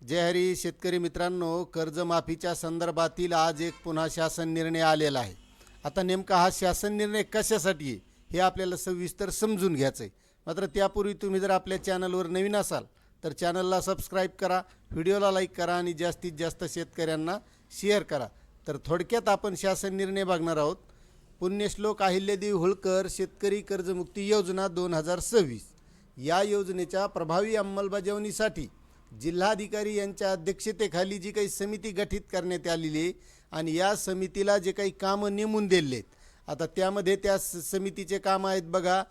जय हरी शेतकरी मित्रांनो, कर्जमाफीच्या संदर्भातील आज एक पुन्हा शासन निर्णय आलेला आहे। आता नेमका हा शासन निर्णय कशासाठी आहे हे आपल्याला सविस्तर समजून घ्यायचं आहे। मात्र त्यापूर्वी तुम्ही जर आपल्या चॅनलवर नवीन असाल तर चॅनलला सबस्क्राईब करा, व्हिडिओला लाईक करा आणि जास्तीत जास्त शेतकऱ्यांना शेअर करा। तर थोडक्यात आपण शासन निर्णय बघणार आहोत। पुण्यश्लोक अहिल्यादेवी होळकर शेतकरी कर्जमुक्ती योजना 2026 या योजनेच्या प्रभावी अंमलबजावणीसाठी जिल्हाधिकारी यांच्या अध्यक्षतेखाली जी काही समिती गठीत करण्यात आलेली आहे आणि या समितीला जे काही कामं नेमून दिलेले आहेत, आता त्यामध्ये त्या समितीचे काम आहेत बघा।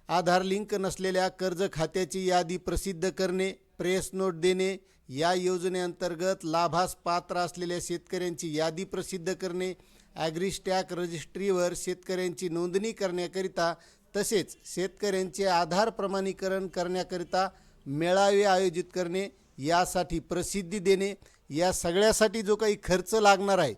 आधार लिंक नसलेल्या कर्ज खात्याची यादी प्रसिद्ध करणे, प्रेस नोट देणे, या योजनेअंतर्गत लाभास पात्र असलेल्या शेतकऱ्यांची यादी प्रसिद्ध करणे, ॲग्रिस्टॅक रजिस्ट्रीवर शेतकऱ्यांची नोंदणी करण्याकरिता तसेच शेतकऱ्यांचे आधार प्रमाणीकरण करण्याकरिता मेळावे आयोजित करणे, यासाठी प्रसिद्धी देणे, या सगळ्यासाठी जो काही खर्च लागणार आहे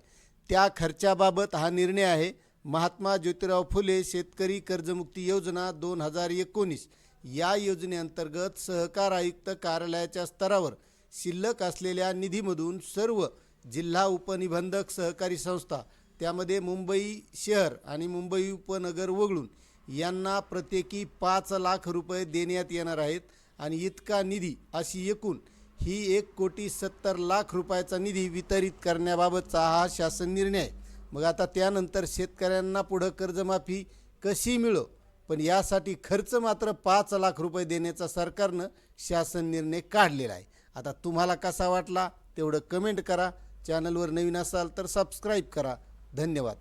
त्या खर्चाबाबत हा निर्णय आहे। महात्मा ज्योतिराव फुले शेतकरी कर्जमुक्ती योजना 2019 या योजनेअंतर्गत सहकार आयुक्त कार्यालयाच्या स्तरावर शिल्लक असलेल्या निधीमधून सर्व जिल्हा उपनिबंधक सहकारी संस्था, त्यामध्ये मुंबई शहर आणि मुंबई उपनगर वगळून यांना प्रत्येकी 5 लाख रुपये देण्यात येणार आहेत आणि इतका निधी अशी एकूण ही 1,70,00,000 रुपयाचा निधी वितरित करण्याबाबतचा हा शासन निर्णय आहे। मग आता त्यानंतर शेतकऱ्यांना पुढं कर्जमाफी कशी मिळो, पण यासाठी खर्च मात्र 5 लाख रुपये देण्याचा सरकारनं शासन निर्णय काढलेला आहे। आता तुम्हाला कसा वाटला तेवढं कमेंट करा। चॅनलवर नवीन असाल तर सबस्क्राईब करा। धन्यवाद।